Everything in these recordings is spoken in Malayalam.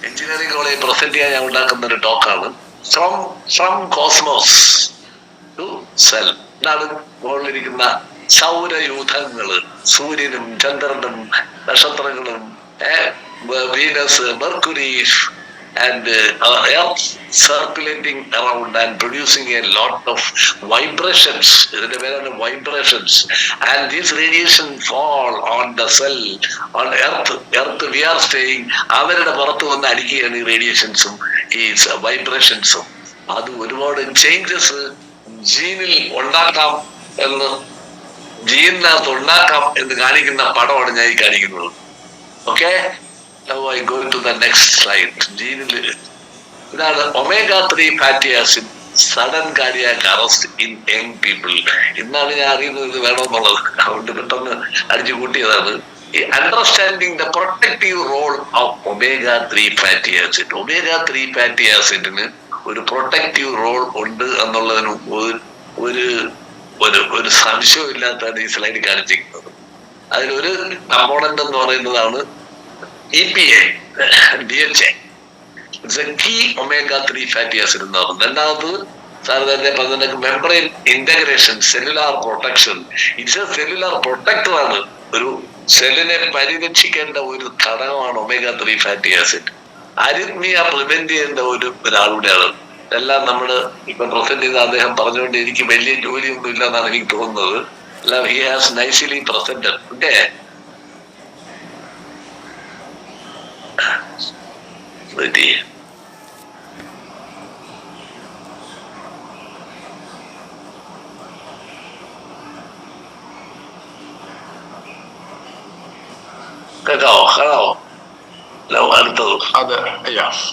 എഞ്ചിനീയറിംഗ് കോളേജ് പ്രസന്റ് ചെയ്യാൻ ഞാൻ ഉണ്ടാക്കുന്ന ഒരു ടോക്കാണ് ഫ്രം കോസ്മോസ് ടു സെൽ. ഇതാണ് മുകളിലിരിക്കുന്ന സൗരയൂഥങ്ങള്, സൂര്യനും ചന്ദ്രനും നക്ഷത്രങ്ങളും, Venus, Mercury and earth circulating around and producing a lot of vibrations. ഇതിന്റെ പേരാണ് vibrations, and these radiation fall on the cell, on earth we are staying. അവരുടെ പുറത്ത് വന്ന് അടിക്കുകയാണ് ഈ റേഡിയേഷൻസും ഈ വൈബ്രേഷൻസും. അത് ഒരുപാട് ചേഞ്ചസ് ജീനിൽ ഉണ്ടാക്കാം എന്ന്, ജീനിനകത്ത് ഉണ്ടാക്കാം എന്ന് കാണിക്കുന്ന പടമാണ് ഞാൻ ഈ കാണിക്കുന്നത്. Okay, now I go to the next slide. ജീനില് ഇതാണ് omega-3 fatty acid sudden cardiac arrest in young people. ഇന്നാണ് ഞാൻ അറിയുന്നത് ഇത് വേണമെന്നുള്ളത്, അതുകൊണ്ട് പെട്ടെന്ന് അടിച്ചു കൂട്ടിയതാണ്. Understanding the protective role of omega-3 fatty acid. omega-3 fatty acidന് ഒരു പ്രൊട്ടക്റ്റീവ് റോൾ ഉണ്ട് എന്നുള്ളതിന് ഒരു സംശയവും ഇല്ലാത്താണ് ഈ സ്ലൈഡ് കാണിച്ചിരിക്കുന്നത്. അതിലൊരു കമ്പോണന്റ് എന്ന് പറയുന്നതാണ് EPA, DHA. It's a key omega-3 fatty acid എന്ന് പറയുന്നത്. രണ്ടാമത് സാറിന്റെ പറഞ്ഞ membrane integration, cellular protection. It's a cellular protector ആണ്. ഒരു സെല്ലിനെ പരിരക്ഷിക്കേണ്ട ഒരു ഘടകമാണ് omega-3 fatty acid. അരിത്മിയ പ്രിവെന്റ് ചെയ്യേണ്ട ഒരാളുടെയാണ്. എല്ലാം നമ്മള് ഇപ്പൊ പ്രസന്റ് ചെയ്ത അദ്ദേഹം പറഞ്ഞുകൊണ്ട് എനിക്ക് വലിയ ജോലിയൊന്നും ഇല്ല എന്നാണ് എനിക്ക് തോന്നുന്നത്. എല്ലാം he has nicely presented. Okay, കേക്കാവോ? അടുത്തത്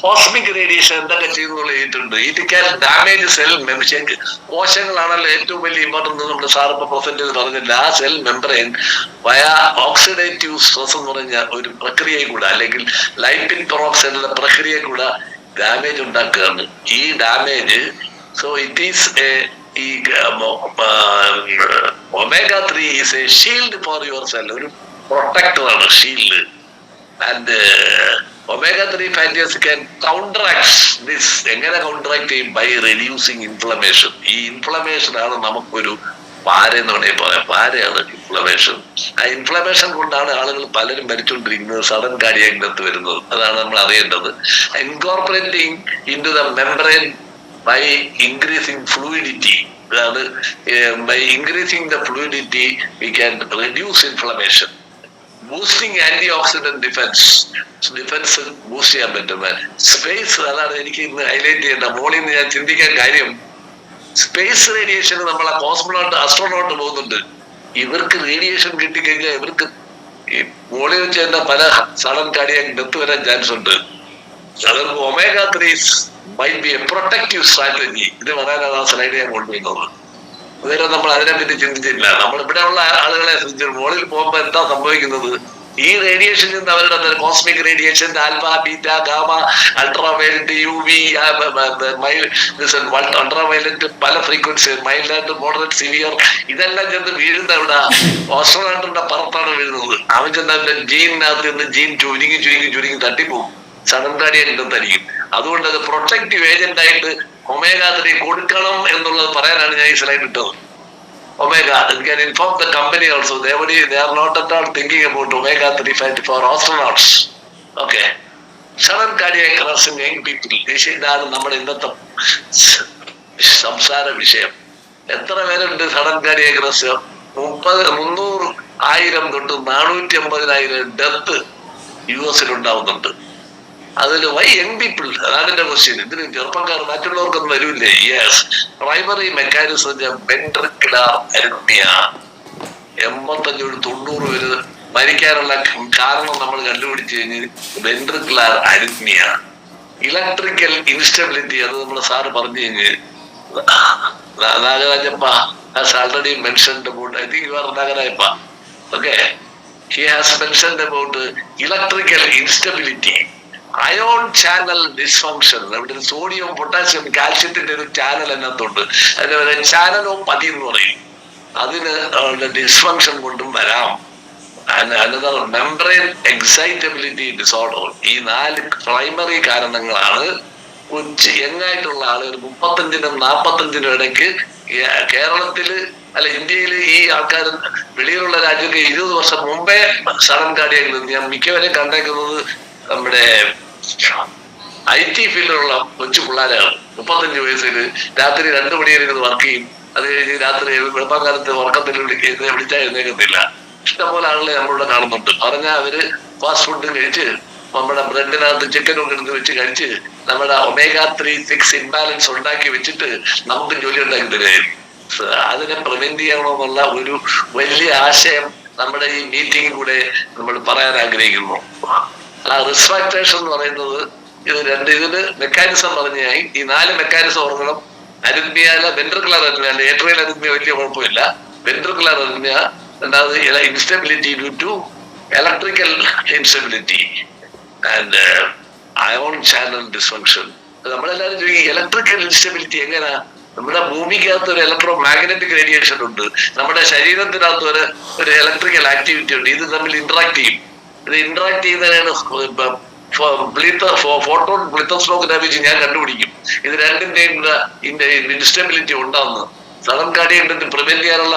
കോസ്മിക് റേഡിയേഷൻ എന്തൊക്കെ ചെയ്യുന്നുള്ള എഴുതിയിട്ടുണ്ട്. It can damage cell member. കോശങ്ങളാണല്ലോ ഏറ്റവും വലിയ ഇമ്പോർട്ടൻസ്. നമ്മുടെ സാർ ഇപ്പൊ പ്രസന്റ് ചെയ്ത് പറഞ്ഞില്ല, ആ സെൽ മെമ്പറൈൻ വയ ഓക്സിഡേറ്റീവ് സ്ട്രെസ് എന്ന് പറഞ്ഞ ഒരു പ്രക്രിയയിൽ കൂടെ, അല്ലെങ്കിൽ ലൈപ്പിൻ പെറോക്സൈഡിന്റെ പ്രക്രിയ കൂടെ ഡാമേജ് ഉണ്ടാക്കുകയാണ്. ഈ ഡാമേജ്, സോ ഇറ്റ് ഈസ് ഈ omega-3 is A shield for your cell. ഒരു പ്രൊട്ടക്ടറാണ്, shield. And omega-3 fatty acid can counteract this. എങ്ങനെ counteract ചെയ്യും? By reducing inflammation. ഈ ഇൻഫ്ലമേഷൻ ആണ് നമുക്കൊരു പാരെന്ന് വേണമെങ്കിൽ പറയാം. പാരയാണ് ഇൻഫ്ലമേഷൻ. ആ ഇൻഫ്ലമേഷൻ കൊണ്ടാണ് ആളുകൾ പലരും മരിച്ചുകൊണ്ടിരിക്കുന്നത്, സഡൻ കാർഡിയാക് ഡെത്ത് വരുന്നത്. അതാണ് നമ്മൾ അറിയേണ്ടത്. Incorporating into the membrane by increasing fluidity. അതാണ് by increasing the fluidity we can reduce inflammation. Boosting antioxidant defense boost ചെയ്യാൻ പറ്റും. സ്പേസ്, അതാണ് എനിക്ക് ഇന്ന് ഹൈലൈറ്റ് ചെയ്യേണ്ട. മോളിൽ നിന്ന് ഞാൻ ചിന്തിക്കാൻ കാര്യം, സ്പേസ് റേഡിയേഷൻ നമ്മളെ കോസ്മോണോട്ട്, അസ്ട്രോണോട്ട് പോകുന്നുണ്ട്. ഇവർക്ക് റേഡിയേഷൻ കിട്ടിക്കഴിഞ്ഞാൽ ഇവർക്ക് ഈ മോളിൽ വെച്ച് തന്നെ പല സഡൻ കാർഡിയാക് ഡെത്ത് വരാൻ ചാൻസ് ഉണ്ട്. അതുകൊണ്ട് omega-3 might be a protective strategy. ഇത് പറയാനാണ് ആ സ്ലൈഡ് ഞാൻ കൊണ്ടുവരുന്നത്. ഇതുവരെ നമ്മൾ അതിനെപ്പറ്റി ചിന്തിച്ചില്ല. നമ്മൾ ഇവിടെ ഉള്ള ആളുകളെ മുകളിൽ പോകുമ്പോൾ എന്താ സംഭവിക്കുന്നത്? ഈ റേഡിയേഷനിൽ നിന്ന് അവരുടെ cosmic radiation, alpha, beta, gamma, ultraviolet, UV, ultraviolet, പല ഫ്രീക്വൻസി, മൈൽഡ്, മോഡറേറ്റ്, സിവിയർ, ഇതെല്ലാം ചെന്ന് വീഴുന്ന ഇവിടെ ഓസ്ട്രോണാട്ടിന്റെ പുറത്താണ് വീഴുന്നത്. അവൻ ചെന്ന് അവന്റെ ജീനിനകത്ത് നിന്ന് ജീൻ ചുരുങ്ങി തട്ടിപ്പോകും. സഡൻ കാർഡിയാക് ഡെത്ത് ആയിരിക്കും. അതുകൊണ്ട് അത് പ്രൊട്ടക്റ്റീവ് ഏജന്റ് ആയിട്ട് omega-3 കൊടുക്കണം എന്നുള്ളത് പറയാനാണ് ഞാൻ ഈ സ്ലൈഡ് ഇട്ടത്. Omega, it can inform the company also. They are not at all thinking about omega-3 fatty for astronauts. Okay. Sudden cardiac arrest in young people. ഇതാണ് നമ്മുടെ ഇന്നത്തെ സംസാര വിഷയം. എത്ര പേരുണ്ട് സഡൻ കാർഡിയാക് അറസ്റ്റ്? 300,000 തൊട്ട് 450,000 ഡെത്ത് US ഉണ്ടാവുന്നുണ്ട്. അതിൽ വൈ യങ് പീപ്പിൾ? അതാണ് എന്റെ ക്വസ്റ്റ്യൻ. ഇതിന് ചെറുപ്പക്കാർ മറ്റുള്ളവർക്കൊന്നും വരൂല്ലേ? Yes, primary mechanism ventricular അരിത്മിയ. 85-90 പേര് മരിക്കാനുള്ള കാരണം നമ്മൾ കണ്ടുപിടിച്ചു കഴിഞ്ഞ് വെൻട്രിക്കുലർ അരിത്മിയ. ഇലക്ട്രിക്കൽ ഇൻസ്റ്റബിലിറ്റി, അത് നമ്മുടെ സാറ് പറഞ്ഞു കഴിഞ്ഞ് Nagarajappa has already mentioned about, I think you are Nagarajappa. Okay, he has mentioned about electrical instability, ion channel dysfunction. അവിടെ സോഡിയം, പൊട്ടാസ്യം, കാൽഷ്യത്തിന്റെ ഒരു ചാനൽ അതിനകത്തുണ്ട്. അതിന് ചാനലോപ്പതി എന്ന് പറയും. അതിന് ഡിസ്ഫങ്ഷൻ കൊണ്ടും വരാം. Another membrane excitability disorder. ഈ 4 പ്രൈമറി കാരണങ്ങളാണ് യങ്ങായിട്ടുള്ള ആളുകൾ 35-നും 45-നും ഇടയ്ക്ക് കേരളത്തില് അല്ല ഇന്ത്യയിൽ ഈ ആൾക്കാർ വെളിയിലുള്ള രാജ്യമൊക്കെ 20 വർഷം മുമ്പേ സഡൻ കാർഡിയാക്. ഞാൻ മിക്കവരെയും കണ്ടേക്കുന്നത് നമ്മുടെ IT ഫീൽഡിലുള്ള കൊച്ചു പിള്ളേരാണ്. 35 വയസ്സിൽ രാത്രി 2 മണിയായിരുന്നു വർക്ക് ചെയ്യും. അത് കഴിഞ്ഞ് രാത്രി വെളുപ്പാങ്കാലത്ത് ഉറക്കത്തിൽ വിളിച്ചാൽ എഴുന്നേക്കത്തില്ല. ഇഷ്ടംപോലെ ആളുകളെ നമ്മളിവിടെ കാണുന്നുണ്ട്. പറഞ്ഞാൽ അവര് ഫാസ്റ്റ് ഫുഡ് കഴിച്ച് നമ്മുടെ ബ്രെഡിനകത്ത് ചിക്കനൊക്കെ എടുത്ത് വെച്ച് കഴിച്ച് നമ്മുടെ omega-3-6 ഇംബാലൻസ് ഉണ്ടാക്കി വെച്ചിട്ട് നമുക്ക് ജോലി ഉണ്ടാക്കി തരുമായിരുന്നു. അതിനെ പ്രിവെന്റ് ചെയ്യണമെന്നുള്ള ഒരു വലിയ ആശയം നമ്മുടെ ഈ മീറ്റിംഗിൽ കൂടെ നമ്മൾ പറയാൻ ആഗ്രഹിക്കുന്നു. ആ റിസ്ട്രാക്ടേഷൻ എന്ന് പറയുന്നത് ഇതിന് മെക്കാനിസം പറഞ്ഞായി ഈ 4 മെക്കാനിസം ഓർക്കണം. അരിത്മിയയിലെ വെൻട്രിക്കുലർ അരിത്മിയ, ഏട്രിയൽ അരിത്മിയ വലിയ കുഴപ്പമില്ല. വെൻട്രിക്കുലർ അരിത്മിയ, രണ്ടാമത് instability due to electrical instability and ion channel dysfunction. നമ്മളെല്ലാവരും ചോദിക്കും ഇലക്ട്രിക്കൽ ഇൻസ്റ്റബിലിറ്റി എങ്ങനെയാ? നമ്മുടെ ഭൂമിക്കകത്ത് ഒരു ഇലക്ട്രോ മാഗ്നറ്റിക് റേഡിയേഷൻ ഉണ്ട്, നമ്മുടെ ശരീരത്തിനകത്ത് ഒരു ഇലക്ട്രിക്കൽ ആക്ടിവിറ്റി ഉണ്ട്. ഇത് തമ്മിൽ ഇന്ററാക്ട് ചെയ്യും. ഇത് ഇന്ററാക്ട് ചെയ്യുന്നതിനാണ് ഫോട്ടോൺ ബ്ലിത്തസ്ട്രോക്ക് ഞാൻ കണ്ടുപിടിക്കും. ഇത് രണ്ടിന്റെയും ഇൻസ്റ്റബിലിറ്റി ഉണ്ടാവുന്നത്. സഡൻ കാർഡിയാക് പ്രിവെന്റ് ചെയ്യാനുള്ള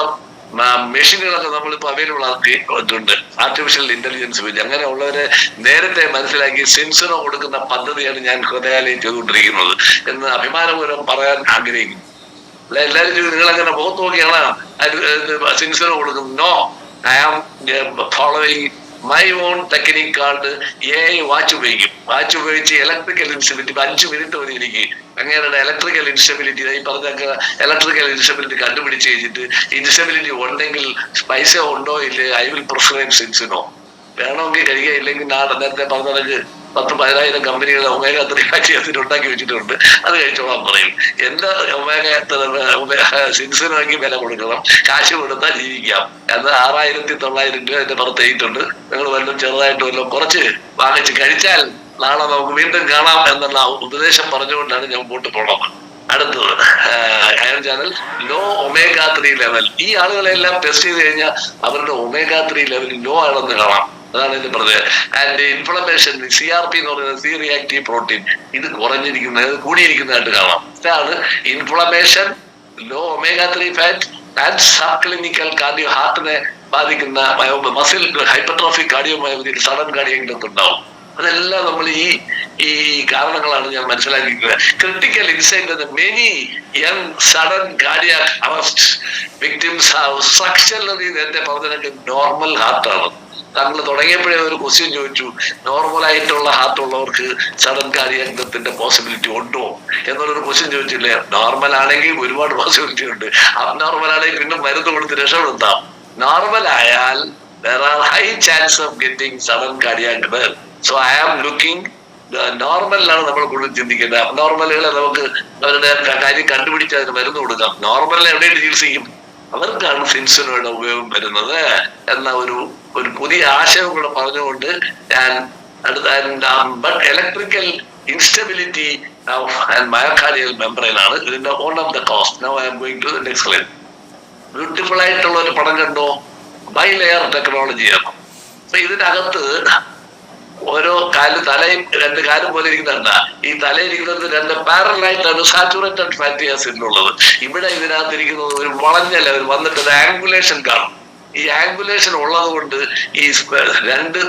മെഷീനുകളൊക്കെ നമ്മളിപ്പോ അവൈലബിൾ ആക്കിയിട്ടുണ്ട്. ആർട്ടിഫിഷ്യൽ ഇന്റലിജൻസ് വെച്ച് അങ്ങനെ ഉള്ളവരെ നേരത്തെ മനസ്സിലാക്കി സെൻസറോ കൊടുക്കുന്ന പദ്ധതിയാണ് ഞാൻ ഹൃദയാലയം ചെയ്തുകൊണ്ടിരിക്കുന്നത് എന്ന് അഭിമാനപൂർവ്വം പറയാൻ ആഗ്രഹിക്കുന്നു. എല്ലാവരും നിങ്ങൾ അങ്ങനെ മുഖത്ത് നോക്കിയാണ് സെൻസറോ കൊടുക്കുന്നത്. No, I am following my own technique card. Watch ഉപയോഗിക്കും. വാച്ച് ഉപയോഗിച്ച് ഇലക്ട്രിക്കൽ ഇൻസ്റ്റബിലിറ്റി 5 മിനിറ്റ് മതി എനിക്ക് അങ്ങനെയുള്ള ഇലക്ട്രിക്കൽ ഇൻസ്റ്റബിലിറ്റി ഈ പറഞ്ഞ ഇലക്ട്രിക്കൽ ഇൻസ്റ്റബിലിറ്റി കണ്ടുപിടിച്ച് കഴിഞ്ഞിട്ട് ഇൻസ്റ്റബിലിറ്റി ഉണ്ടെങ്കിൽ പൈസ ഉണ്ടോ ഇല്ലേ ഐ വിൽ പ്രിഫറൻസ് സെൻസിനോ വേണമെങ്കിൽ കഴിയുക, ഇല്ലെങ്കിൽ നേരത്തെ പറഞ്ഞത് 10,000-10,000 കമ്പനികൾ omega-3 ഫാറ്റി ആസിഡ് ഉണ്ടാക്കി വെച്ചിട്ടുണ്ട്, അത് കഴിച്ചോളാൻ പറയും. എന്റെ സെൻസിനാക്കി വില കൊടുക്കണം, കാശ് കൊടുത്താൽ ജീവിക്കാം എന്ന് 6,900 രൂപ എന്റെ പുറത്ത് എഴുതിയിട്ടുണ്ട്. നിങ്ങൾ വല്ലതും ചെറുതായിട്ട് വല്ലതും കുറച്ച് വാങ്ങിച്ച് കഴിച്ചാൽ നാളെ നമുക്ക് വീണ്ടും കാണാം എന്നുള്ള ഉപദേശം പറഞ്ഞുകൊണ്ടാണ് ഞാൻ മുമ്പോട്ട് പോകണം. അടുത്തത് iron channel law omega-3 level. ഈ ആളുകളെല്ലാം ടെസ്റ്റ് ചെയ്ത് കഴിഞ്ഞാൽ അവരുടെ omega-3 ലെവൽ ലോ ആണെന്ന് കാണാം. അതാണ് ഇതിന്റെ പ്രത്യേകത. ആൻഡ് ഇൻഫ്ലമേഷൻ CRP എന്ന് പറയുന്നത് സി റിയാക്റ്റീവ് പ്രോട്ടീൻ ഇത് കുറഞ്ഞിരിക്കുന്നത് കൂടിയിരിക്കുന്നതായിട്ട് കാണാം. ഇതാണ് inflammation, low omega-3 fat and sub clinical cardio, ഹാർട്ടിനെ ബാധിക്കുന്ന muscle hypertrophic cardiomyopathy, sudden cardiac ഉണ്ടാവും. അതെല്ലാം നമ്മൾ ഈ കാരണങ്ങളാണ് ഞാൻ മനസ്സിലാക്കിയത്. Critical insight many young sudden cardiac arrest victims have structurally നേരത്തെ പറഞ്ഞതൊക്കെ നോർമൽ ഹാർട്ടാണ്. താങ്കൾ തുടങ്ങിയപ്പോഴേ ഒരു ക്വസ്റ്റ്യൻ ചോദിച്ചു, നോർമൽ ആയിട്ടുള്ള ഹാർട്ട് ഉള്ളവർക്ക് സഡൻ കാർഡിയാക് പോസിബിലിറ്റി ഉണ്ടോ എന്നുള്ളൊരു ക്വസ്റ്റ്യൻ ചോദിച്ചില്ലേ? നോർമൽ ആണെങ്കിൽ ഒരുപാട് പോസിബിലിറ്റി ഉണ്ട്. അബ്നോർമൽ ആണെങ്കിൽ വീണ്ടും മരുന്ന് കൊടുത്ത് രക്ഷപ്പെടുത്താം. നോർമൽ ആയാൽ there are high chance of getting sudden cardiac death. So I am looking നോർമലിലാണ് നമ്മൾ കൂടുതൽ ചിന്തിക്കേണ്ടത്. അബ്നോർമലുകളെ നമുക്ക് അവരുടെ കാര്യം കണ്ടുപിടിച്ച് അതിന് മരുന്ന് കൊടുക്കാം. നോർമലിനെ എവിടെയും ചികിത്സിക്കും, അവർക്കാണ് സെൻസിനോയുടെ ഉപയോഗം വരുന്നത് എന്ന ഒരു പുതിയ ആശയം കൂടെ പറഞ്ഞുകൊണ്ട് ഞാൻ but electrical instability and myocardial membrane ആണ് ഇതിന്റെ one of the cost. Now I am going to explain. Beautiful ആയിട്ടുള്ള ഒരു പടം കണ്ടോ? ബൈ ലെയർ ടെക്നോളജിയാണ്. അപ്പൊ ഇതിനകത്ത് ഓരോ തലയും 2 കാലും പോലെ ഇരിക്കുന്നുണ്ട. ഈ തലയിരിക്കുന്നത് 2 പാരലായിട്ടാണ് സാച്ചുറേറ്റഡ് ഫാറ്റി ആസിഡിലുള്ളത്. ഇവിടെ ഇതിനകത്തിരിക്കുന്നത് ഒരു വളഞ്ഞ ലെവൽ വന്നിട്ട് ഒരു ആംഗുലേഷൻ കാണും. ഈ ആംഗുലേഷൻ ഉള്ളത് കൊണ്ട് ഈ 2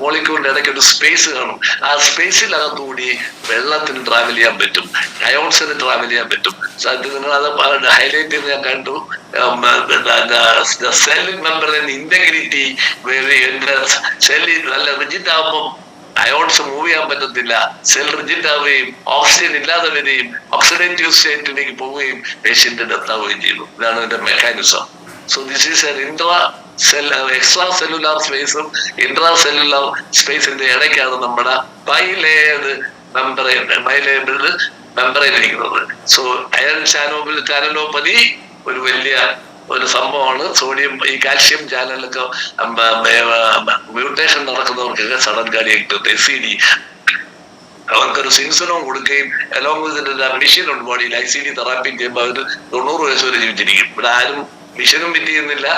മോളിക്യൂളിന്റെ ഇടയ്ക്ക് ഒരു സ്പേസ് കാണും. ആ സ്പേസിനകത്തുകൂടി വെള്ളത്തിന് ട്രാവൽ ചെയ്യാൻ പറ്റും, അയോൺസിന് ട്രാവൽ ചെയ്യാൻ പറ്റും. നിങ്ങൾ അത് ഹൈലൈറ്റ് ചെയ്ത് ഞാൻ കണ്ടു. സെൽ മെമ്പറിൻ ഇന്റഗ്രിറ്റി, സെല്ല് നല്ല റിജിഡ് ആകുമ്പോൾ അയോൺസ് മൂവ് ചെയ്യാൻ പറ്റത്തില്ല, സെൽ റിജിഡ് ആവുകയും ഓക്സിജൻ ഇല്ലാതെ വരികയും ഓക്സിഡേറ്റീവ് സ്റ്റേറ്റിലേക്ക് പോവുകയും പേഷ്യന്റ് ഡെത്ത് ആവുകയും ചെയ്യുന്നു. ഇതാണ് ഇതിന്റെ mechanism. So this is an extra cellular space ഉം ഇൻട്രാ സെല്ലുലാർ സ്പേസിന്റെ ഇടയ്ക്കാണ് നമ്മുടെ ബൈലേയർഡ് മെമ്പറൈൻ ഇരിക്കുന്നത്. സോ അയൺ ചാനലോപ്പതി ഒരു വലിയ സംഭവമാണ്. സോഡിയം ഈ കാൽഷ്യം ചാനലൊക്കെ മ്യൂട്ടേഷൻ നടക്കുന്നവർക്കൊക്കെ സഡൻ കാർഡിയാക് SCD അവർക്കൊരു സിൻസുലോൺ കൊടുക്കുകയും അലോങ് വിത്ത് മെഷീൻ ഉണ്ട് ബോഡിയിൽ ICD തെറാപ്പി ചെയ്യുമ്പോൾ അവർ 90 വയസ്സ് വരെ ജീവിച്ചിരിക്കും. ഇവിടെ ആരും മിഷനും ഫിറ്റ് ചെയ്യുന്നില്ല,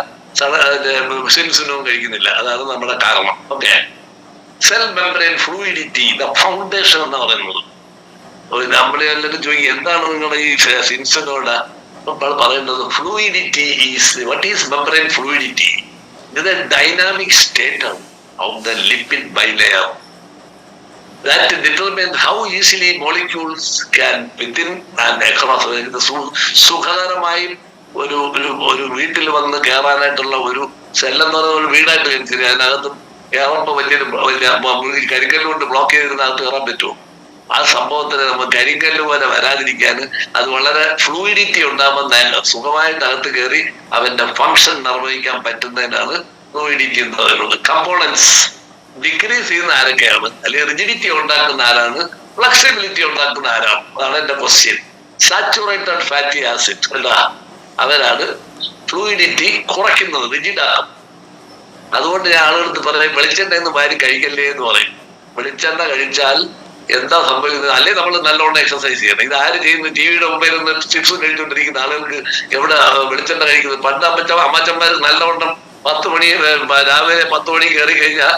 ഇൻസുലിനും കഴിക്കുന്നില്ല. അതാണ് നമ്മുടെ കാരണം. Okay, cell membrane fluidity the foundation എന്ന് പറയുന്നത്. നമ്മളെ എല്ലാവരും ചോദിക്കും എന്താണ് നിങ്ങളുടെ ഈ ഇൻസുലിനോട് പറയുന്നത്? Fluidity is what is membrane fluidity? ഇത് dynamic state of the lipid bilayer that determines how easily molecules can within and across. സുഖകരമായി ഒരു ഒരു വീട്ടിൽ വന്ന് കയറാനായിട്ടുള്ള ഒരു സെല്ലെന്ന് പറയുന്ന ഒരു വീടായിട്ട് കരുതി അതിനകത്ത് കയറുമ്പോൾ വലിയ കരിങ്കല്ല് കൊണ്ട് ബ്ലോക്ക് ചെയ്തിരുന്നകത്ത് കയറാൻ പറ്റുമോ? ആ സംഭവത്തിന് നമുക്ക് കരിങ്കല്ല് പോലെ വരാതിരിക്കാൻ അത് വളരെ ഫ്ലൂയിഡിറ്റി ഉണ്ടാകുന്ന സുഖമായിട്ട് അകത്ത് കയറി അവന്റെ ഫങ്ഷൻ നിർവഹിക്കാൻ പറ്റുന്നതിനാണ് ഫ്ലൂയിഡിറ്റി എന്ന് പറയുന്നത്. കമ്പോണൻസ് ഡിക്രീസ് ചെയ്യുന്ന ആരൊക്കെയാണ്? അല്ലെങ്കിൽ റിജിഡിറ്റി ഉണ്ടാക്കുന്ന ആരാണ്? ഫ്ലെക്സിബിലിറ്റി ഉണ്ടാക്കുന്ന ആരാണ്? അതാണ് എന്റെ ക്വസ്റ്റ്യൻ. സാച്ചുറേറ്റഡ് ഫാറ്റി ആസിഡ് അല്ല, അവരാണ് ഫ്ലൂയിഡിറ്റി കുറയ്ക്കുന്നത്, റിജിഡാകും. അതുകൊണ്ട് ഞാൻ ആളുകൾക്ക് പറയും വെളിച്ചെണ്ണ എന്ന് വാരി കഴിക്കല്ലേ എന്ന് പറയും. വെളിച്ചെണ്ണ കഴിച്ചാൽ എന്താ സംഭവിക്കുന്നത്? അല്ലെ നമ്മൾ നല്ലോണം എക്സസൈസ് ചെയ്യണം. ഇത് ആര് ചെയ്യുന്നു? ടി വിയുടെ മുമ്പിൽ നിന്ന് ചിപ്സ് കഴിച്ചുകൊണ്ടിരിക്കുന്ന ആളുകൾക്ക് എവിടെ വെളിച്ചെണ്ണ കഴിക്കുന്നത്? പണ്ട് അമ്മച്ചന്മാർ നല്ലവണ്ണം 10 മണി രാവിലെ 10 മണി കയറി കഴിഞ്ഞാൽ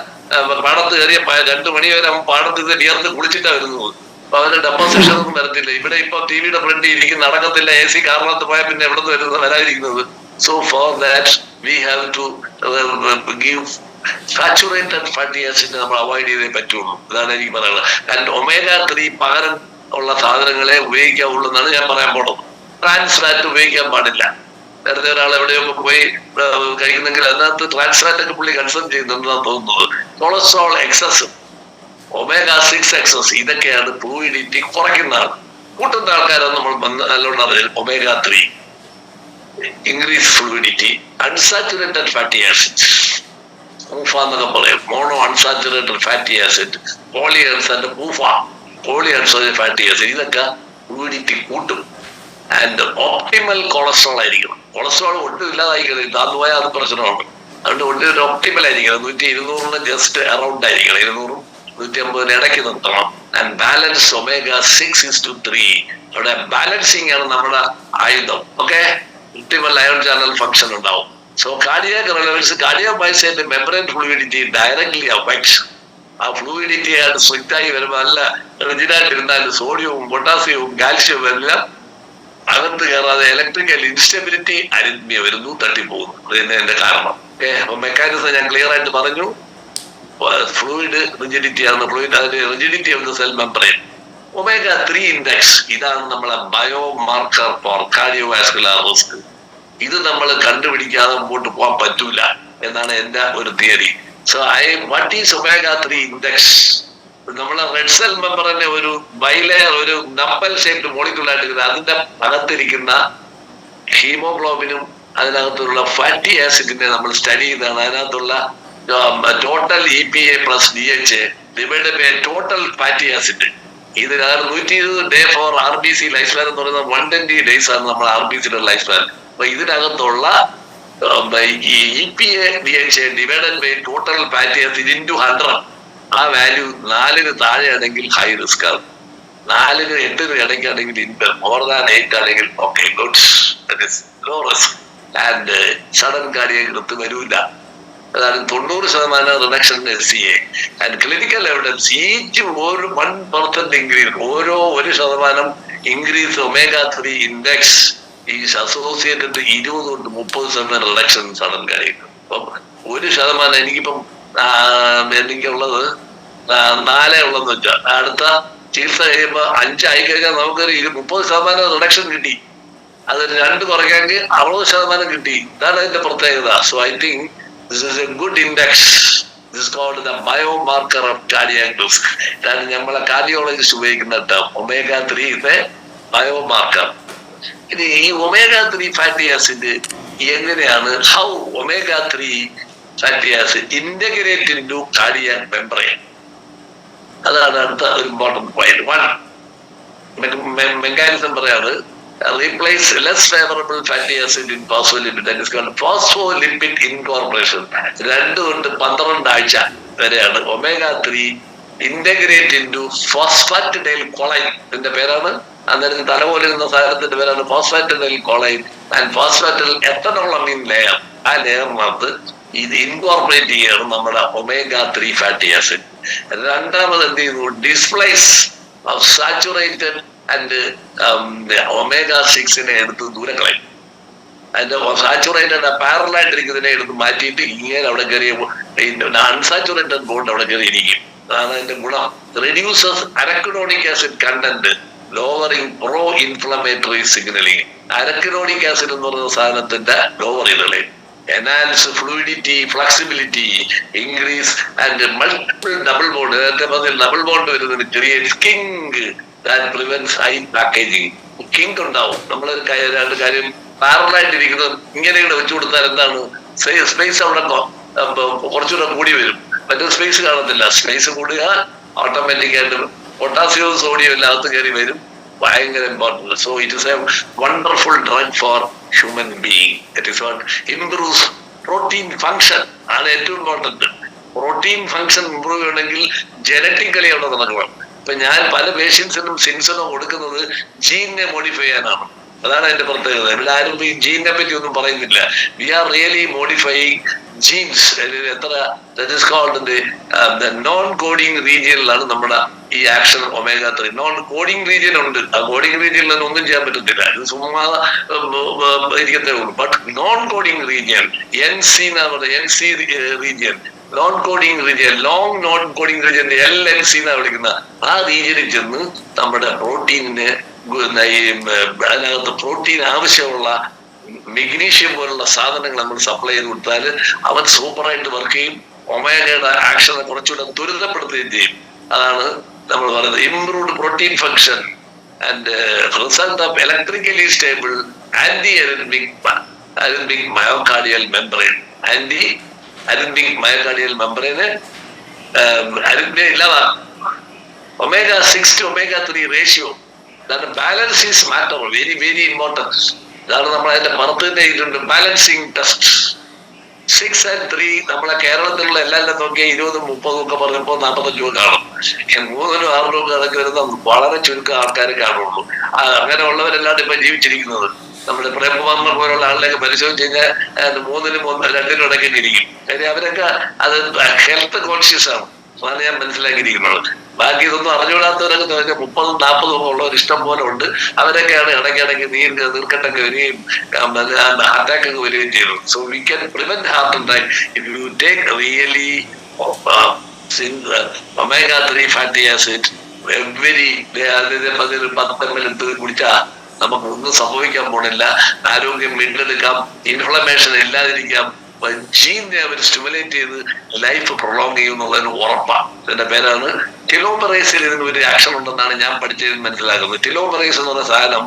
പാടത്ത് കയറിയ 2 മണി വരെ അവൻ പാടത്ത് ഇത് വിയർത്ത് കുളിച്ചിട്ടാ വരുന്നത്. അപ്പൊ അവന് ഡെപ്പോസിഷൻ ഒന്നും വരത്തില്ല. ഇവിടെ ഇപ്പൊ ടിവിയുടെ ഫ്രണ്ട് ഇരിക്കുന്ന നടക്കത്തില്ല. AC കാരണത്ത് പോയാൽ പിന്നെ എവിടെ നിന്ന് വരാതിരിക്കുന്നത്? So for that we have to give saturated fatty acid നമ്മൾ അവോയ്ഡ് ചെയ്തേ പറ്റുള്ളൂ. ഇതാണ് എനിക്ക് പറയുന്നത്. ആൻഡ് ഒമേഗ 3 പകരം ഉള്ള സാധനങ്ങളെ ഉപയോഗിക്കാവുള്ളൂ എന്നാണ് ഞാൻ പറയാൻ പോണത്. ട്രാൻസ് ഫാറ്റ് ഉപയോഗിക്കാൻ പാടില്ല. നേരത്തെ ഒരാൾ എവിടെയൊക്കെ പോയി കഴിക്കുന്നെങ്കിൽ അതിനകത്ത് ട്രാൻസ് ഫാറ്റ് ഒക്കെ പുള്ളി കൺസ്യൂം ചെയ്യുന്നുണ്ടെന്നാണ് തോന്നുന്നത്. കൊളസ്ട്രോൾ എക്സസ്, ഒമേഗ 6 എക്സസ്, ഇതൊക്കെയാണ് ഫ്ലൂയിഡിറ്റി കുറയ്ക്കുന്നതാണ്. കൂട്ടുന്ന ആൾക്കാരാണ് നമ്മൾ നല്ലോണം അറിയാം. Omega 3 increase fluidity. Unsaturated fatty acid, PUFA എന്നൊക്കെ പറയും. മോണോ അൺസാച്ചുറേറ്റഡ് ഫാറ്റി ആസിഡ്, പോളിയൻസ് പൂഫ, പോളിയൻസാച്ചുറേറ്റഡ് ഫാറ്റി ആസിഡ്, ഇതൊക്കെ ഫ്ലൂയിഡിറ്റി കൂട്ടും. ആൻഡ് ഓപ്റ്റിമൽ കൊളസ്ട്രോൾ ആയിരിക്കണം. കൊളസ്ട്രോൾ ഒട്ടും ഇല്ലാതായിരിക്കണം. താന്നു പോയാൽ അത് പ്രശ്നമാണ്. അതുകൊണ്ട് ഒട്ടും ഓപ്റ്റിമൽ ആയിരിക്കണം. 100-200 ജസ്റ്റ് അറൗണ്ട് ആയിരിക്കണം. 200-150 ഇടയ്ക്ക് നിർത്തണം. And balance omega 6:3. അവിടെ ബാലൻസിങ് ആണ് നമ്മുടെ ആയുധം. Okay, optimal ion channel function ഉണ്ടാവും. So cardiac relevance, cardiac myocyte membrane fluidity directly affects. ആ ഫ്ലൂയിഡിറ്റി ആയിട്ട് സ്ട്രിക്റ്റ് ആയി വരുമ്പോൾ നല്ല റിജിഡായിട്ടിരുന്നാലും സോഡിയവും പൊട്ടാസ്യവും കാൽഷ്യവും എല്ലാം അകത്ത് കയറാതെ ഇലക്ട്രിക്കൽ ഇൻസ്റ്റബിലിറ്റി, അരിത്മിയ വരുന്നു, തട്ടിപ്പോകുന്നു. അത് തന്നെ എന്റെ കാരണം. ഓക്കെ, അപ്പൊ മെക്കാനിസം ഞാൻ ക്ലിയർ ആയിട്ട് പറഞ്ഞു. ഫ്ലൂയിഡ് റിജിഡിറ്റി ആണ്. ഫ്ലൂയിഡ് അതിന്റെ rigidity of the cell membrane. Omega 3 index, ഇതാണ് നമ്മളെ biomarker for cardiovascular risk. ഇത് നമ്മൾ കണ്ടുപിടിക്കാതെ മുമ്പോട്ട് പോകാൻ പറ്റൂല എന്നാണ് എന്റെ ഒരു theory. So what is omega 3 index? നമ്മളെ റെഡ് സെൽ മെമ്പറിന്റെ ഒരു ബൈലെയർ, ഒരു നപ്പൽ ഷേപ്ഡ് മോളിക്യൂളായിട്ട് അതിന്റെ അകത്തിരിക്കുന്ന ഹീമോഗ്ലോബിനും അതിനകത്തുള്ള ഫാറ്റി ആസിഡിനെ നമ്മൾ സ്റ്റഡി ചെയ്താണ്. അതിനകത്തുള്ള total EPA + DHA divided by total fatty acid. ഇത് 120 day for RBC life span എന്ന് പറയുന്നത് 120 days ആണ് നമ്മുടെ RBCയുടെ ലൈഫ് സ്പാൻ. അപ്പൊ ഇതിനകത്തുള്ള EPA DHA divided by total fatty acid into 100, ആ വാല്യൂ 4 താഴെയാണെങ്കിൽ ഹൈ റിസ്ക് ആണ്. 4-8 ഇടയ്ക്കാണെങ്കിൽ മോർ ദാൻ 8 ആണെങ്കിൽ okay good, low risk and sudden cardiac death വരൂല. അതാണ് 90% reduction SCA. And clinical evidence each 1% increase, ഓരോ 1% increase omega 3 index is associated 20-30% reduction sudden cardiac. അപ്പം 1% എനിക്കിപ്പം എനിക്കുള്ളത് 4 ഉള്ളതെന്ന് വെച്ചാൽ അടുത്ത ചികിത്സ കഴിയുമ്പോ 5 ആയി കഴിഞ്ഞാൽ നമുക്കൊരു 30% റിഡക്ഷൻ കിട്ടി. അത് 2 കുറയ്ക്കാമെങ്കിൽ 60% കിട്ടി. ഇതാണ് അതിന്റെ പ്രത്യേകത. So I think this is a good index. This called the biomarker of cardiac risk. ഇതാണ് നമ്മളെ കാർഡിയോളജിസ്റ്റ് ഉപയോഗിക്കുന്ന term. Omega 3 is a biomarker. ഇനി ഈ ഒമേഗ 3 ഫാറ്റി ആസിഡ് എങ്ങനെയാണ്, how omega 3 fatty acid integrate into cardiac membrane? അതാണ് അടുത്ത ഒരു ഇമ്പോർട്ടന്റ് പോയിന്റ്. 1 മെക്കാനിസം പറയാണ്, replace less favorable fatty acid in phospholipid, that is called phospholipid incorporation. 2 തൊട്ട് 12 ആഴ്ച വരെയാണ് omega 3 integrate into phosphatidyl choline. ഇതിന്റെ പേരാണ്, അന്നേരം തലപോലിരുന്ന സാധനത്തിന്റെ പേരാണ് phosphatidyl choline and phosphatidyl ethanolamine layer. ആ ലെയറിനകത്ത് ഇത് ഇൻകോർപ്പറേറ്റ് ചെയ്യണം നമ്മുടെ omega-3 ഫാറ്റി ആസിഡ്. രണ്ടാമത് എന്ത് ചെയ്യുന്നു, displace of saturated and omega-6 എടുത്ത് ദൂരെ കളയും. അതിന്റെ സാച്ചുറേറ്റഡ് പാരലായിട്ടിരിക്കുന്നതിനെ എടുത്ത് മാറ്റിയിട്ട് ഇങ്ങനെ അവിടെ കയറിയ അൺസാച്ചുറേറ്റഡ് ബോണ്ട് അവിടെ കയറി ഇരിക്കും. അതാണ് അതിന്റെ ഗുണം. Reduces arachidonic acid content, lowering pro inflammatory signaling. Arachidonic acid എന്ന് പറയുന്ന സാധനത്തിന്റെ ലോവർ ചെയ്തളെ. Enhance fluidity, flexibility, increase and multiple double bond. നേരത്തെ പറഞ്ഞ ഡബിൾ ബോണ്ട് വരുന്നത് create kink that prevents high packaging. Kink ഉണ്ടാവും. നമ്മളൊരു രണ്ട് കാര്യം പാരലായിട്ടിരിക്കുന്നത് ഇങ്ങനെയുടെ വെച്ചു കൊടുത്താൽ എന്താണ്, സ്പേസ് അവിടെ കുറച്ചുകൂടെ കൂടി വരും. മറ്റേ സ്പേസ് കാണത്തില്ല. സ്പേസ് കൂടുക ഓട്ടോമാറ്റിക് ആയിട്ട് പൊട്ടാസ്യവും സോഡിയം എല്ലാം അകത്ത് കയറി വരും. ഭയങ്കര important. So it is A wonderful drug for human being. It is what improves protein function. ആണ് ഏറ്റവും ഇമ്പോർട്ടൻറ്റ്. പ്രോട്ടീൻ ഫങ്ഷൻ ഇംപ്രൂവ് ചെയ്യണമെങ്കിൽ ജനറ്റിക്കലി അവിടെ നടക്കണം. ഇപ്പൊ ഞാൻ പല പേഷ്യൻസിനും സിൻസിനോ കൊടുക്കുന്നത് ജീനിനെ മോഡിഫൈ ചെയ്യാനാണ്. അതാണ് അതിന്റെ പ്രത്യേകത. ഇവിടെ ആരും ഈ ജീനിനെ പറ്റി ഒന്നും പറയുന്നില്ല. We are really modifying genes. Non coding റീജിയനിലാണ് നമ്മുടെ ഈ action omega-3. Non coding region ഉണ്ട്. ആ കോഡിങ് റീജിയനിൽ ഒന്നും ചെയ്യാൻ പറ്റത്തില്ല. ഇത് ചുമ്മാ ഇരിക്കത്തേ ഉള്ളൂ. But non coding region NC എന്നാ പറയുന്നത്. NC region, non coding region, long non coding region LNC എന്നാ വിളിക്കുന്ന ആ റീജിയനിൽ ചെന്ന് നമ്മുടെ പ്രോട്ടീനിന് അതിനകത്ത് പ്രോട്ടീൻ ആവശ്യമുള്ള മെഗ്നീഷ്യം പോലുള്ള സാധനങ്ങൾ നമ്മൾ സപ്ലൈ ചെയ്ത് കൊടുത്താൽ അവൻ സൂപ്പറായിട്ട് വർക്ക് ചെയ്യും. ഒമേഗയുടെ ആക്ഷനെ കുറച്ചുകൂടെ ത്വരിതപ്പെടുത്തുകയും ചെയ്യും. അതാണ് നമ്മൾ പറയുന്നത് improved protein function and result of electrically stable anti arrhythmic myocardial membrane. Anti arrhythmic myocardial മെംബ്രെയിന് അരിത്മിയ ഇല്ലാതാണ്. omega-6 to omega-3 ratio, balance is matter, very very important. ഇതാണ് നമ്മൾ അതിന്റെ പുറത്തിന്റെ ഇതുണ്ട് ബാലൻസിങ് ടെസ്റ്റ്. 6 and 3 നമ്മളെ കേരളത്തിലുള്ള എല്ലാവരും നോക്കിയാൽ 20, 30 ഒക്കെ പറഞ്ഞപ്പോൾ 45 കാണും. 3, 6 കണക്ക് വരുന്ന വളരെ ചുരുക്കം ആൾക്കാരെ കാണുള്ളൂ. അങ്ങനെ ഉള്ളവരെല്ലാം ഇപ്പൊ ജീവിച്ചിരിക്കുന്നത്. നമ്മുടെ പ്രേമകുമാറിനെ പോലുള്ള ആളിലേക്ക് പരിശോധിച്ച് കഴിഞ്ഞാൽ 3-നും 2-നും ഇടയ്ക്ക് ഇരിക്കും. കാര്യം അവരൊക്കെ അത് ഹെൽത്ത് കോൺഷ്യസ് ആണ്. അതാണ് ഞാൻ മനസ്സിലാക്കിയിരിക്കുന്നത്. ബാക്കി ഇതൊന്നും അറിഞ്ഞുകൂടാത്തവരൊക്കെ 30-ഉം 40-ഉം ഉള്ളവർ ഇഷ്ടം പോലെ ഉണ്ട്. അവരൊക്കെയാണ് ഇടയ്ക്കിടയ്ക്ക് നീർക്കെട്ടൊക്കെ വരികയും അറ്റാക്ക് ഒക്കെ വരികയും ചെയ്തു. So we can prevent heart attack if you take really omega-3 fatty acid every day. അതിന് 10 ml എടുത്ത് കുടിച്ചാൽ നമുക്കൊന്നും സംഭവിക്കാൻ പോണില്ല. ആരോഗ്യം വീണ്ടെടുക്കാം, ഇൻഫ്ലമേഷൻ ഇല്ലാതിരിക്കാം. ജീനെ അവർ സ്റ്റിമുലേറ്റ് ചെയ്ത് ലൈഫ് പ്രൊലോങ് ചെയ്യും എന്നുള്ളതിന് ഉറപ്പാണ്. ഇതിന്റെ പേരാണ് ടെലോമറേസിൽ. ഇതിന് ഒരു ആക്ഷൻ ഉണ്ടെന്നാണ് ഞാൻ പഠിച്ചതിൽ മനസ്സിലാക്കുന്നത്. ടെലോമറേസ് എന്ന് പറഞ്ഞ സാധനം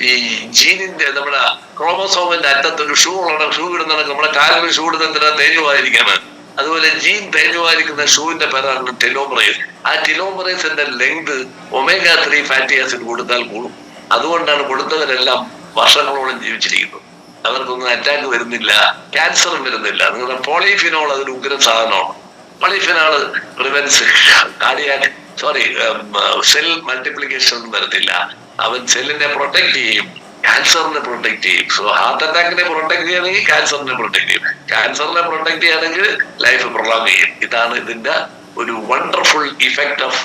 ഈ ജീനിന്റെ നമ്മുടെ ക്രോമസോമിന്റെ അറ്റത്തൊരു ഷൂ ഇടുന്ന നമ്മുടെ കാലിന് ഷൂ ഇടുന്നതിനാ തേഞ്ഞുമായിരിക്കാണ്. അതുപോലെ ജീൻ തേഞ്ഞുമായിരിക്കുന്ന ഷൂവിന്റെ പേരാണ് ടെലോമറേസ്. ആ ടെലോമറേസിന്റെ ലെങ്ത് omega-3 ഫാറ്റി ആസിഡ് കൊടുത്താൽ കൂടും. അതുകൊണ്ടാണ് കൊടുത്തവരെല്ലാം വർഷങ്ങളോളം ജീവിച്ചിരിക്കുന്നത്. അവർക്കൊന്നും അറ്റാക്ക് വരുന്നില്ല, ക്യാൻസറും വരുന്നില്ല. നിങ്ങളുടെ പോളിഫിനോൾ അതൊരു ഉഗ്ര സാധനമാണ്. പോളിഫിനോൾ പ്രിവെൻസ് സെൽ മൾട്ടിപ്ലിക്കേഷൻ ഒന്നും വരത്തില്ല. അവൻ സെല്ലിനെ പ്രൊട്ടക്ട് ചെയ്യും, ക്യാൻസറിനെ പ്രൊട്ടക്ട് ചെയ്യും. സോ ഹാർട്ട് അറ്റാക്കിനെ പ്രൊട്ടക്ട് ചെയ്യുകയാണെങ്കിൽ ക്യാൻസറിനെ പ്രൊട്ടക്ട് ചെയ്യും, ക്യാൻസറിനെ പ്രൊട്ടക്ട് ചെയ്യുകയാണെങ്കിൽ ലൈഫ് പ്രൊളോങ് ചെയ്യും. ഇതാണ് ഇതിന്റെ ഒരു wonderful effect of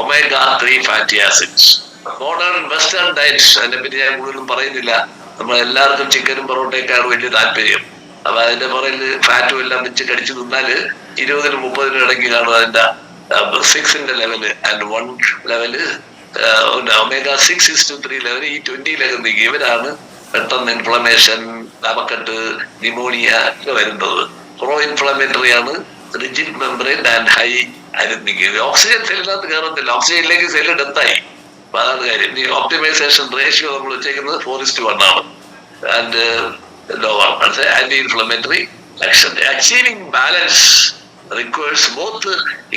omega-3 fatty acids. Modern western diets അതിനെപ്പറ്റി ഞാൻ കൂടുതലും പറയുന്നില്ല. നമ്മൾ എല്ലാവർക്കും ചിക്കനും പൊറോട്ടയൊക്കെയാണ് വലിയ താല്പര്യം. അപ്പൊ അതിന്റെ പുറകിൽ ഫാറ്റും എല്ലാം വെച്ച് കടിച്ചു തിന്നാല് 20-നും 30-നും ഇടയ്ക്ക് കാണും അതിന്റെ 6-ന്റെ level and 1 level omega-6:3 level ഈ 20-ലേക്ക് നീക്കി. ഇവരാണ് പെട്ടെന്ന് ഇൻഫ്ലമേഷൻ, കഫക്കെട്ട്, ന്യൂമോണിയ ഒക്കെ വരുന്നത്. പ്രോ ഇൻഫ്ലമേറ്ററി ആണ്, rigid membrane and high arrhythmic. Oxygen സെല്ലിനകത്ത് കയറത്തില്ല, ഓക്സിജനിലേക്ക് സെല്ല് ഡെത്തായി. അപ്പൊ അതാണ് കാര്യം. ഈ ഓപ്റ്റിമൈസേഷൻ റേഷ്യോ നമ്മൾ വെച്ചേക്കുന്നത് 4:1 ആണ്. And lower anti inflammatory action. Achieving balance requires both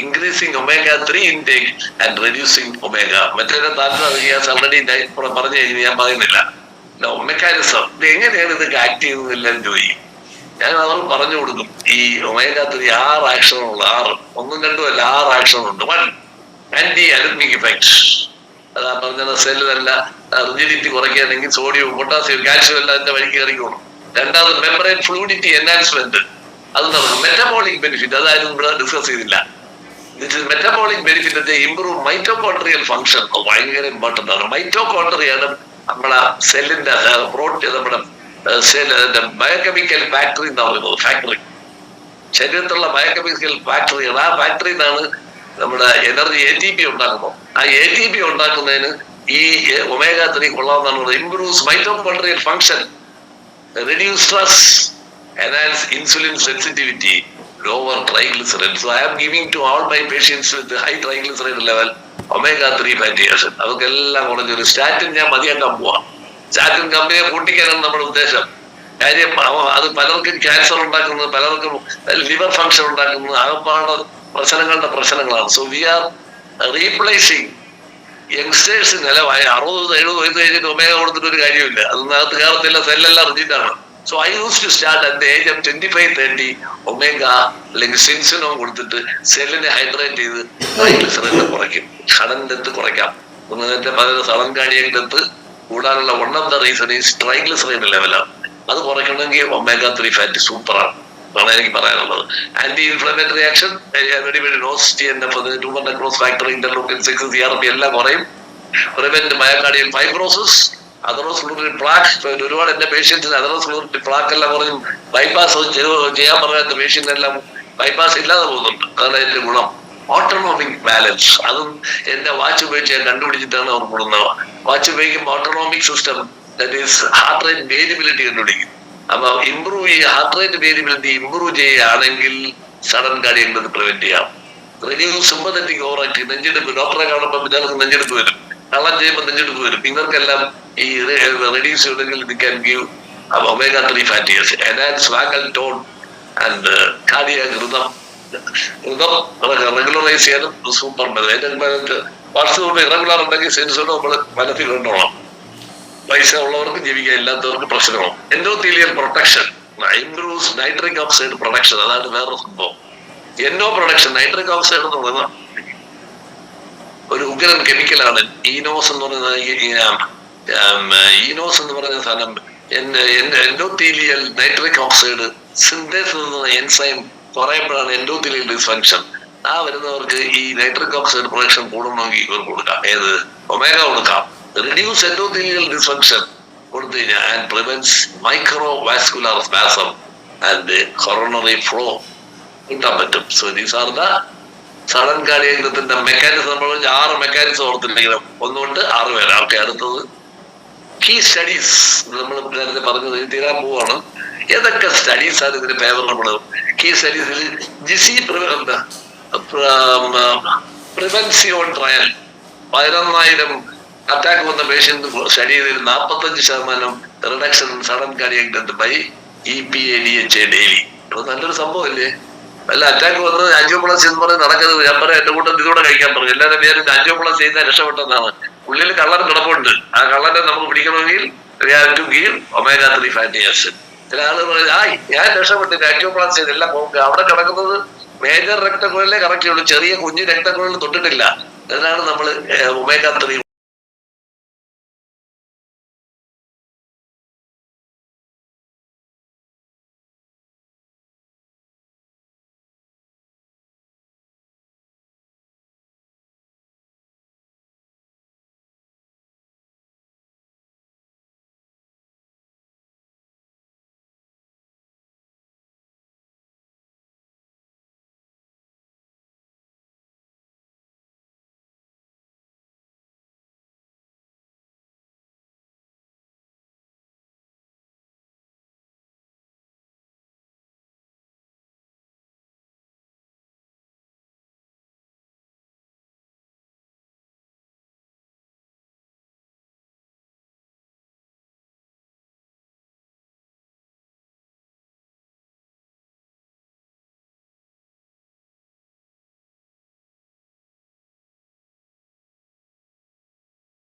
increasing omega-3 intake and reducing omega. മറ്റേ ആൾറെഡി പറഞ്ഞു കഴിഞ്ഞു, ഞാൻ പറയുന്നില്ല. മെക്കാനിസം ഇത് എങ്ങനെയാണ് ഇതൊക്കെ ആക്ട് ചെയ്യുന്നതെല്ലാം ചോദിക്കും. ഞാൻ അവർ പറഞ്ഞു കൊടുക്കും. ഈ omega-3 6 ആക്ഷനുള്ള 6, 1ഉം 2ഉം അല്ല, 6 ആക്ഷൻ ഉണ്ട്. 1 ആന്റി അരിത്മിക് ഇഫക്ട്. അതാ പറഞ്ഞ സെല്ല് നല്ല റിജിഡിറ്റി കുറയ്ക്കുകയാണെങ്കിൽ സോഡിയവും പൊട്ടാസ്യവും കാൽഷ്യം എല്ലാം അതിന്റെ വഴിക്ക് ഇറങ്ങിക്കോളും. രണ്ടാമത് മെമ്പറൈൻ ഫ്ലൂയിഡിറ്റി എൻഹാൻസ്മെന്റ്, അത് നടക്കും. മെറ്റബോളിക് ബെനിഫിറ്റ് അതായത് ഇവിടെ ഡിസ്കസ് ചെയ്തില്ല. Metabolic benefit improve mitochondrial function ഭയങ്കര ഇമ്പോർട്ടന്റ് ആണ്. മൈറ്റോകോൺട്രിയാണ് നമ്മളെ സെല്ലിന്റെ നമ്മുടെ ബയോകെമിക്കൽ ഫാക്ടറി എന്ന് പറയുന്നത്. ഫാക്ടറി ശരീരത്തിലുള്ള ബയോകെമിക്കൽ ഫാക്ടറിയാണ്. ആ ഫാക്ടറിയിൽ നിന്നാണ് നമ്മുടെ എനർജി ATP ഉണ്ടാക്കുന്നത്. ആ ATP ഉണ്ടാക്കുന്നതിന് ഈ omega-3 കൊള്ളാമെന്നാണ് പറയുന്നത്. Improves mitochondrial function, reduce stress, enhance insulin sensitivity, lower triglycerides. So I am giving to all my patients with high triglyceride level omega-3 fatty acid. അവർക്കെല്ലാം കുറഞ്ഞൊരു സ്റ്റാറ്റിൻ ഞാൻ മതിയാക്കാൻ പോവാം. സ്റ്റാറ്റിൻ കമ്പനിയെ കൂട്ടിക്കാനാണ് നമ്മുടെ ഉദ്ദേശം. കാര്യം അത് പലർക്കും ക്യാൻസർ ഉണ്ടാക്കുന്നത്, പലർക്കും ലിവർ ഫംഗ്ഷൻ ഉണ്ടാക്കുന്നത്, ആകപ്പാട് പ്രശ്നങ്ങളാണ്. സോ വി ആർ റീപ്ലേസിങ് യങ്സ്റ്റേഴ്സിന് അല്ല 60-70 വയസ്സ് കഴിഞ്ഞിട്ട് ഒമേഗ കൊടുത്തിട്ട് ഒരു കാര്യമില്ല. അതിനകത്ത് കയറത്തില്ല, സെല്ലെല്ലാം റിജിറ്റാണ്. So I use to start at the age of 25-30 omega അല്ലെങ്കിൽ സിൻസിനോ കൊടുത്തിട്ട് സെല്ലിനെ ഹൈഡ്രേറ്റ് ചെയ്ത് ട്രൈഗ്ലിസറൈഡ് കുറയ്ക്കും. സഡൻ ഡെത്ത് കുറയ്ക്കാം. നേരത്തെ പല സഡൻ കാർഡിയക് ഡെത്ത് കൂടാനുള്ള one of the reason is triglyceride ലെവലാണ്. അത് കുറയ്ക്കണമെങ്കിൽ omega-3 ഫാറ്റ് സൂപ്പറാണ് ആണ് എനിക്ക് പറയാനുള്ളത്. Anti inflammatory action, tumour necrosis factor, interleukin 6, CRP എല്ലാം കുറയും. Prevent myocardial fibrosis, atherosclerotic plaque. ഒരുപാട് എന്റെ പേഷ്യൻസിന് അതെറോസ്ക്ലീറോട്ടിക് പ്ലാക്ക് എല്ലാം കുറയും. ബൈപ്പാസ് ചെയ്യാൻ പറയാത്ത പേഷ്യന്റ് എല്ലാം ബൈപ്പാസ് ഇല്ലാതെ പോകുന്നുണ്ട്. അതാണ് എന്റെ ഗുണം. ഓട്ടോണോമിക് ബാലൻസ്, അതും എന്റെ വാച്ച് ഉപയോഗിച്ച് ഞാൻ കണ്ടുപിടിച്ചിട്ടാണ് അവർ കൂടുന്നത്. വാച്ച് ഉപയോഗിക്കുമ്പോൾ autonomic system, that is heart rate variability കണ്ടുപിടിക്കും. അപ്പൊ ഇംപ്രൂവ് ചെയ്യുക, ഹാർട്ട് റേറ്റ് വേരിയബിലിറ്റി ഇംപ്രൂവ് ചെയ്യുകയാണെങ്കിൽ സഡൻ കാർഡിയക് ഡെത്ത് പ്രിവെന്റ് ചെയ്യാം. റിഡ്യൂസ് സിമ്പത്തറ്റിക് ഓവർ ആക്ടിങ്, നെഞ്ചെടുപ്പ്. ഡോക്ടറെ കാണുമ്പോൾ ഇവർക്ക് നെഞ്ചെടുപ്പ് വരും, കള്ളം ചെയ്യുമ്പോൾ നെഞ്ചെടുപ്പ് വരും. ഇവർക്കെല്ലാം ഈ റെഡ്യൂസ് ചെയ്തെങ്കിൽ ഇത് can give omega-3 fatty acid, enhance vagal tone and cardiac rhythm. Regularise ചെയ്യാനും സൂപ്പർ. വാട്സപ്പ് ഇറഗുലർ ഉണ്ടെങ്കിൽ സെൻസോട് നമ്മൾ മനസ്സിൽ കണ്ടോളാം. പൈസ ഉള്ളവർക്ക് ജീവിക്കാൻ, ഇല്ലാത്തവർക്ക് പ്രശ്നമാണ്. Endothelial protection, improves nitric oxide production. അതാണ് വേറൊരു സംഭവം. പ്രൊഡക്ഷൻ, നൈട്രിക് ഓക്സൈഡ് എന്ന് പറയുന്നത് ഒരു ഉഗ്രൻ കെമിക്കലാണ്. ഈനോസ് എന്ന് പറയുന്ന സാധനം എൻഡോത്തീലിയൽ നൈട്രിക് ഓക്സൈഡ് സിന്തേസിസ് എന്ന എൻസൈം കുറയുമ്പോഴാണ് എൻഡോത്തീലിയൽ ഡിസ്ഫങ്ഷൻ. ആ വരുന്നവർക്ക് ഈ നൈട്രിക് ഓക്സൈഡ് പ്രൊഡക്ഷൻ കൂടണമെങ്കിൽ ഇവർക്ക് കൊടുക്കാം. ഏത് ഒമേഗ കൊടുക്കാം. റിഡ്യൂസ് എൻഡോത്തീലിയൽ ഡിസ്ഫങ്ഷൻ കൊടുത്തു കഴിഞ്ഞാൽ and prevents micro vascular spasm and coronary flow കിട്ടാൻ പറ്റും. So these are the sudden cardiac ഡെത്തിന്റെ മെക്കാനിസം. നമ്മൾ 6 മെക്കാനിസം ഓർത്തില്ലെങ്കിലും 1 തൊട്ട് 6 വരെ. ഓക്കെ, അടുത്തത് കീ സ്റ്റഡീസ്. നമ്മൾ നേരത്തെ പറഞ്ഞത് തീരാൻ പോവാണ്. ഏതൊക്കെ സ്റ്റഡീസ് ആണ് ഇതിന് ഫേവറബിൾ? കീ സ്റ്റഡീസിൽ ജിസി പ്രിവെൻസിയോൺ ട്രയൽ 11,000 അറ്റാക്ക് വന്ന പേഷ്യന്റ് സ്റ്റഡി ചെയ്തതിൽ 45% reduction sudden cardiac death by EPA-DHA daily. അത് നല്ലൊരു സംഭവമല്ലേ? വല്ല അറ്റാക്ക് വന്നത് ആൻജിയോപ്ലാസ്റ്റി എന്ന് പറഞ്ഞ് നടക്കുന്നത്. ഞാൻ പറയാം, എന്റെ കൂട്ടം ഇതുകൂടെ കഴിക്കാൻ പറഞ്ഞു. എല്ലാവരും പേരും ആൻജിയോപ്ലാസ്റ്റി ചെയ്താൽ രക്ഷപ്പെട്ടെന്നാണ്. ഉള്ളിൽ കള്ളൻ കിടപ്പുണ്ട്. ആ കള്ളനെ നമുക്ക് പിടിക്കണമെങ്കിൽ omega-3 fatty acid. ചില ആള് പറയും, ഞാൻ രക്ഷപ്പെട്ടില്ല, ആൻജിയോപ്ലാസ്റ്റി ചെയ്തെല്ലാം പോകുക. അവിടെ കിടക്കുന്നത് മേജർ രക്തക്കുഴലിലെ കറക്റ്റ് ഉള്ളൂ, ചെറിയ കുഞ്ഞു രക്തക്കുഴൽ തൊട്ടിട്ടില്ല. അതിനാണ് നമ്മൾ omega-3